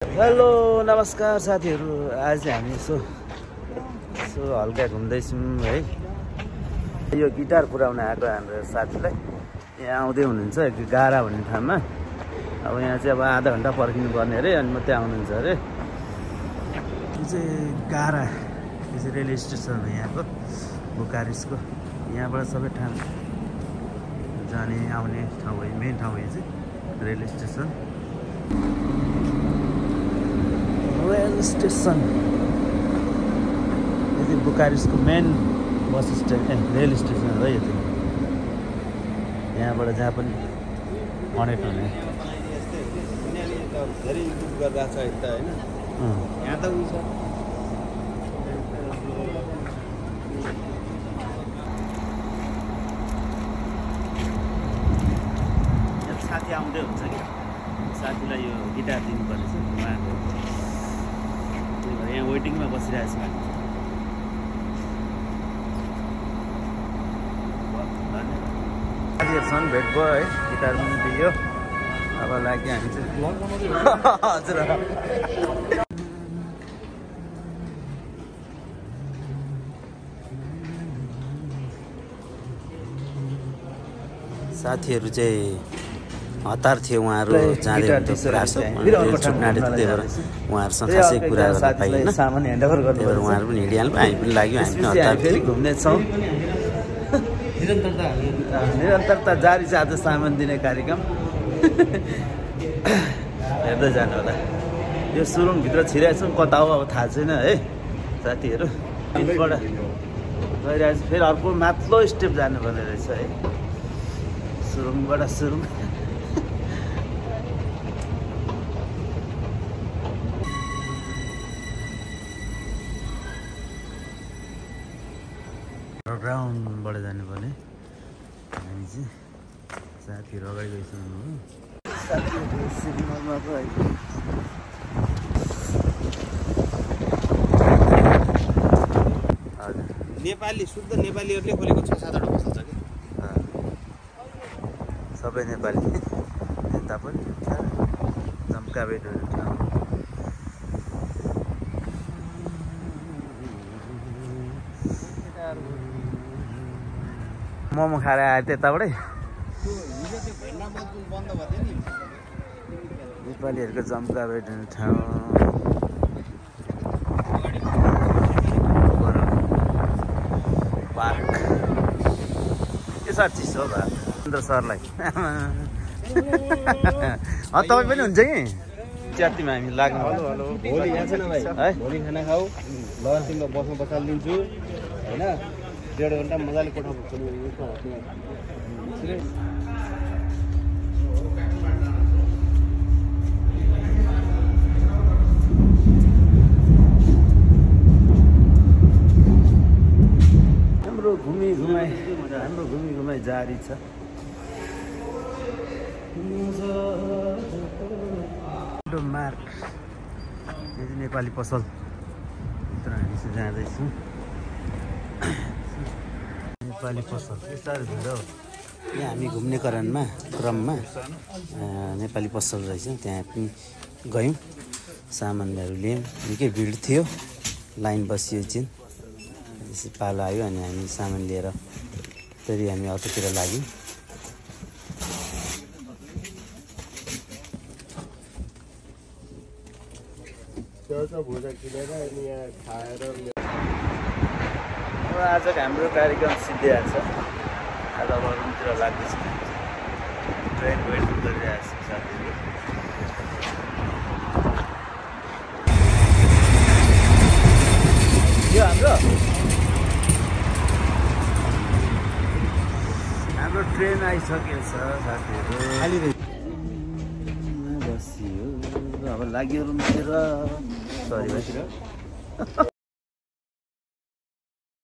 Hello नमस्कार साथीहरू। आज हामी यसो हल्का घुम्दैछौँ है। यो गिटार पुऱ्याउन आएको हाम्रो साथीलाई यहाँ आउँदै हुनुहुन्छ गारा भन्ने ठाउँमा। अब यहाँ चाहिँ अब आधा घन्टा पर्खिनु पर्ने अरे, अनि म त्यहाँ आउनुहुन्छ अरे। यो चाहिँ गारा, यो चाहिँ रेलवे स्टेसन हो यहाँको, बुकारेस्टको। यहाँबाट सबै ठाउँ जाने आउने ठाउँ हो, मेन ठाउँ यो चाहिँ रेलवे स्टेसन। रेल स्टेसन यो चाहिँ बुकारेस्टको main bus stand rail station हो यो चाहिँ। यहाँबाट जहाँ पनि कनेक्ट हुने धेरै युज गर्दा छ यता हैन। यहाँ त उयो छ साथी आउँदै हुन्छ कि साथीलाई यो गिटार दिनुपर्ने छ उहाँको, त्यही भएर यहाँ वेटिङमा बसिरहेको छु। साथीहरूसँग भेट भयो है, गिटार पनि दियो। अब लाग्यो हामी चाहिँ हजुर साथीहरू चाहिँ हतार थियो, उहाँहरू जाँदै छुट्नाटे, त्यही भएर उहाँहरूसँग खासै कुरा गर्न पाइएन। सामान ह्यान्डओभर गर्नु, उहाँहरू पनि हिँडिहाल्नु, हामी पनि लाग्यो, हामी पनि हतार फेरि घुम्नेछौँ। निरन्तरता जारी छ आज सामान दिने कार्यक्रम। हेर्दै जानु होला। यो सुरुङभित्र छिराएको छौँ, कता हो अब थाहा छैन है साथीहरू। बाट गइरहेको छु, फेरि अर्को माथिल्लो स्टेप जानुपर्ने रहेछ है, सुरुङबाट सुरुङ। ग्राउन्डबाट जानुपर्ने हामी चाहिँ। साथीहरू अगाडि गइसक्नु हो, साथीहरू सिग्नलमा पो आइपुग्यो। हजुर नेपाली शुद्ध नेपालीहरूले खोलेको 6-7 वटा पसल छ कि सबै नेपाली यता पनि जम्काबेटहरू ठाउँ। मोमो खाएर आयो त्यताबाटै। नेपालीहरूको जम्काबेट ठाउँ पार्क। के सर चिसो भा सुन्दर सरलाई तपाईँ पनि हुन्छ कि च्यातिमा हामी लाग्नु। भोलि यहाँ छैन भाइ है, भोलि खाना खाऊ, लन्चमा बसमा बसालिदिन्छु हैन। 1.5 घन्टा मजाले कोठा बस्नु। हाम्रो घुमी घुमाइ जारी छ। मार्क यो चाहिँ नेपाली पसल भित्र हामी चाहिँ जाँदैछौँ। नेपाली पसल साह्रो भिड हो यहाँ। हामी घुम्ने क्रममा नेपाली पसल रहेछ, त्यहाँ पनि गयौँ, सामानहरू ल्यायौँ। निकै भिड थियो, लाइन बसियो एकछिन, यसो पालो आयो, अनि हामी सामान लिएर फेरि हामी अटोतिर लाग्यौँ। आजको हाम्रो कार्यक्रम सिद्धिहाल्छ। आज अब रुमतिर लाग्दैछ, ट्रेन वेट गरिरहेको छ साथीहरू। यो हाम्रो ट्रेन आइसकेको छ साथीहरू। बसियो अब लाग्यो रुमतिर। सरी भाइतिर